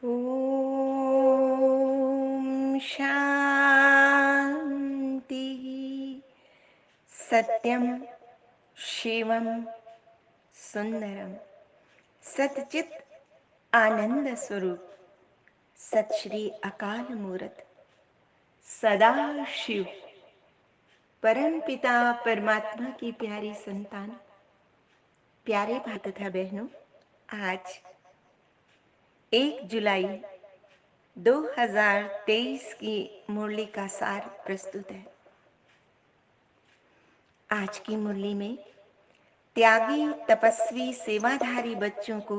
ॐ शान्तिः। सत्यं शिवं सुंदरम सतचित आनंद स्वरूप सत श्री अकाल मूरत सदा शिव परम पिता परमात्मा की प्यारी संतान, प्यारे भाई तथा बहनों, आज 1 जुलाई 2023 की मुरली का सार प्रस्तुत है। आज की मुरली में त्यागी तपस्वी सेवाधारी बच्चों को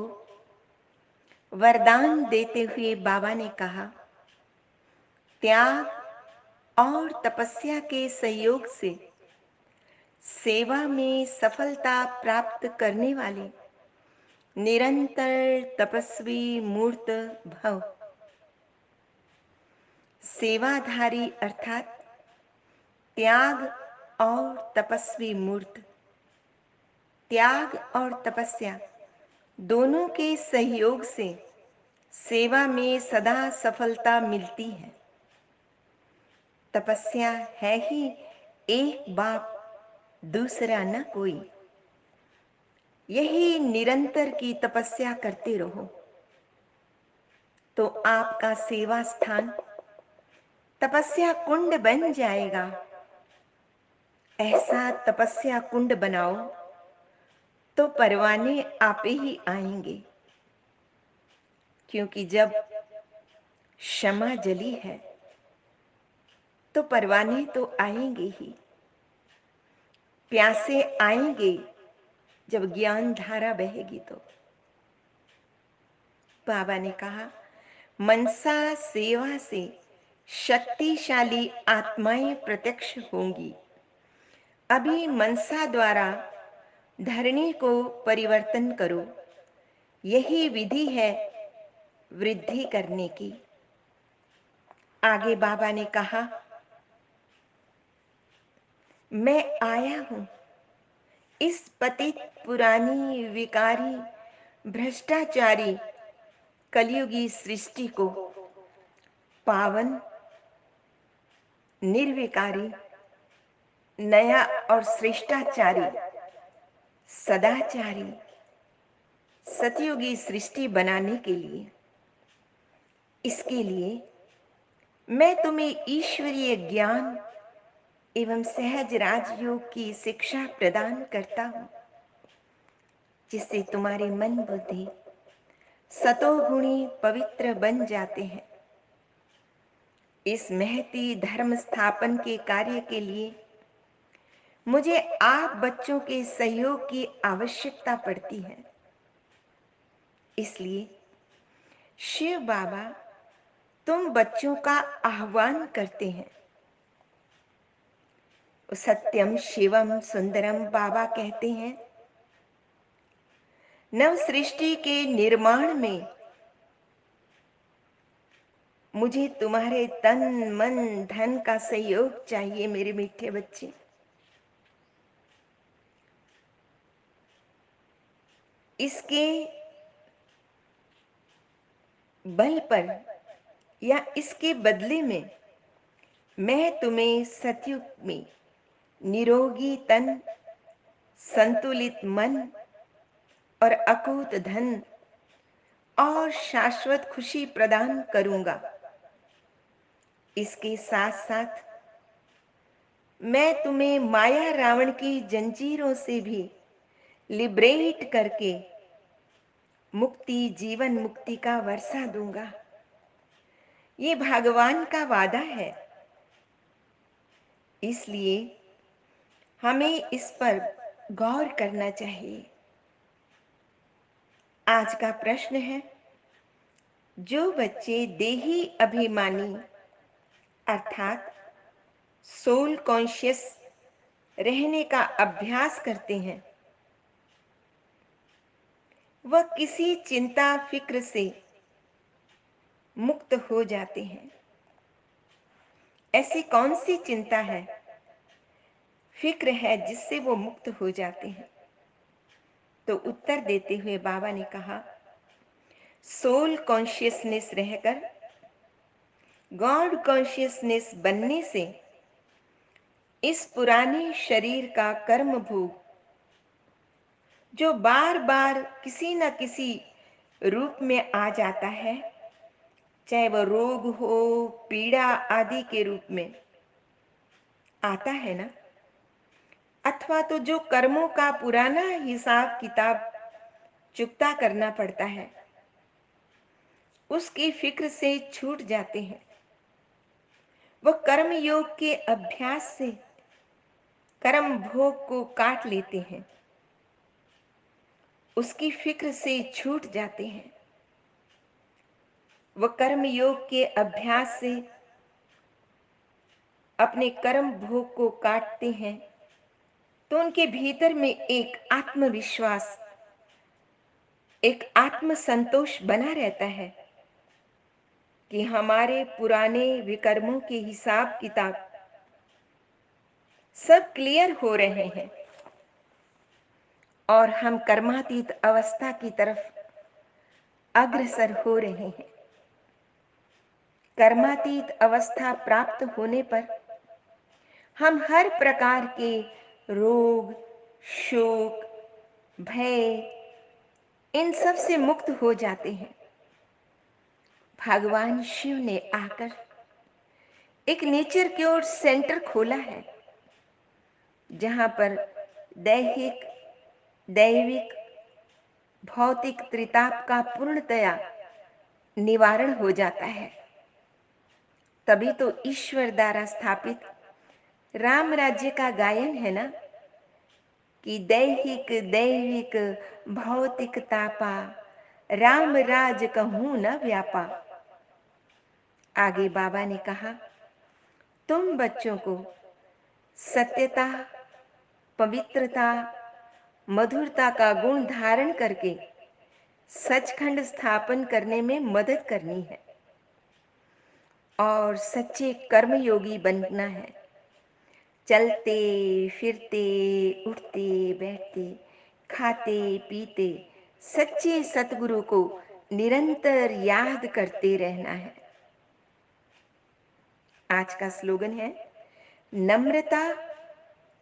वरदान देते हुए बाबा ने कहा, त्याग और तपस्या के सहयोग से सेवा में सफलता प्राप्त करने वाले निरंतर तपस्वी मूर्त भव। सेवाधारी अर्थात त्याग और तपस्वी मूर्त। त्याग और तपस्या दोनों के सहयोग से सेवा में सदा सफलता मिलती है। तपस्या है ही एक बाप, दूसरा न कोई। यही निरंतर की तपस्या करते रहो तो आपका सेवा स्थान तपस्या कुंड बन जाएगा। ऐसा तपस्या कुंड बनाओ तो परवाने आपे ही आएंगे, क्योंकि जब क्षमा जली है तो परवाने तो आएंगे ही। प्यासे आएंगे जब ज्ञान धारा बहेगी तो। बाबा ने कहा, मनसा सेवा से शक्तिशाली आत्माएं प्रत्यक्ष होंगी। अभी मनसा द्वारा धरणी को परिवर्तन करो। यही विधि है वृद्धि करने की। आगे बाबा ने कहा, मैं आया हूं इस पतित पुरानी विकारी भ्रष्टाचारी कलयुगी सृष्टि को पावन, निर्विकारी, नया और श्रेष्ठाचारी, सदाचारी सतयुगी सृष्टि बनाने के लिए। इसके लिए मैं तुम्हें ईश्वरीय ज्ञान एवं सहज राजयोग की शिक्षा प्रदान करता हूं, जिससे तुम्हारे मन बुद्धि सतोगुणी पवित्र बन जाते हैं। इस महती धर्म स्थापन के कार्य के लिए मुझे आप बच्चों के सहयोग की आवश्यकता पड़ती है। इसलिए शिव बाबा तुम बच्चों का आह्वान करते हैं। सत्यम शिवम सुंदरम बाबा कहते हैं, नव सृष्टि के निर्माण में मुझे तुम्हारे तन मन धन का सहयोग चाहिए। मेरे मीठे बच्चे, इसके बल पर या इसके बदले में मैं तुम्हें सतयुग में निरोगी तन, संतुलित मन और अकूत धन और शाश्वत खुशी प्रदान करूंगा। इसके साथ साथ मैं तुम्हें माया रावण की जंजीरों से भी लिबरेट करके मुक्ति, जीवन मुक्ति का वर्षा दूंगा। ये भगवान का वादा है। इसलिए हमें इस पर गौर करना चाहिए। आज का प्रश्न है, जो बच्चे देही अभिमानी अर्थात सोल कॉन्शियस रहने का अभ्यास करते हैं, वह किसी चिंता फिक्र से मुक्त हो जाते हैं। ऐसी कौन सी चिंता है, फिक्र है जिससे वो मुक्त हो जाते हैं? तो उत्तर देते हुए बाबा ने कहा, सोल कॉन्शियसनेस रहकर गॉड कॉन्शियसनेस बनने से इस पुराने शरीर का कर्म भोग, जो बार बार किसी न किसी रूप में आ जाता है, चाहे वह रोग हो, पीड़ा आदि के रूप में आता है ना, अथवा तो जो कर्मों का पुराना हिसाब किताब चुकता करना पड़ता है, उसकी फिक्र से छूट जाते हैं। वह कर्म योग के अभ्यास से कर्म भोग को काट लेते हैं, उसकी फिक्र से छूट जाते हैं। वह कर्म योग के अभ्यास से अपने कर्म भोग को काटते हैं, तो उनके भीतर में एक आत्मविश्वास, एक आत्म संतोष बना रहता है कि हमारे पुराने विकर्मों के हिसाब किताब सब क्लियर हो रहे हैं और हम कर्मातीत अवस्था की तरफ अग्रसर हो रहे हैं। कर्मातीत अवस्था प्राप्त होने पर हम हर प्रकार के रोग, शोक, भय, इन सब से मुक्त हो जाते हैं। भगवान शिव ने आकर एक नेचर क्योर सेंटर खोला है, जहां पर दैहिक, दैविक, भौतिक त्रिताप का पूर्णतया निवारण हो जाता है। तभी तो ईश्वर द्वारा स्थापित राम राज्य का गायन है ना, कि दैहिक, दैविक, भौतिक तापा, राम राज कहूं न व्यापा। आगे बाबा ने कहा, तुम बच्चों को सत्यता, पवित्रता, मधुरता का गुण धारण करके सचखंड स्थापन करने में मदद करनी है और सच्चे कर्मयोगी बनना है। चलते फिरते, उठते बैठते, खाते पीते सच्चे सतगुरु को निरंतर याद करते रहना है। आज का स्लोगन है, नम्रता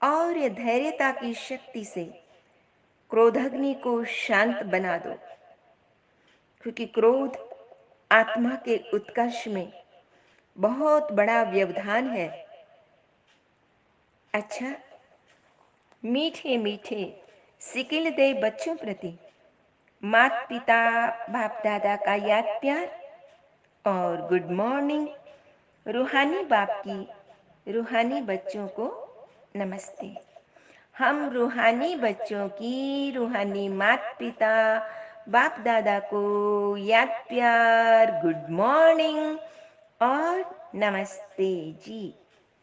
और धैर्यता की शक्ति से क्रोधाग्नि को शांत बना दो, क्योंकि क्रोध आत्मा के उत्कर्ष में बहुत बड़ा व्यवधान है। अच्छा, मीठे मीठे सिकिल दे बच्चों प्रति माता पिता, बाप दादा का याद प्यार और गुड मॉर्निंग। रूहानी बाप की रूहानी बच्चों को नमस्ते। हम रूहानी बच्चों की रूहानी माता पिता, बाप दादा को याद प्यार, गुड मॉर्निंग और नमस्ते जी।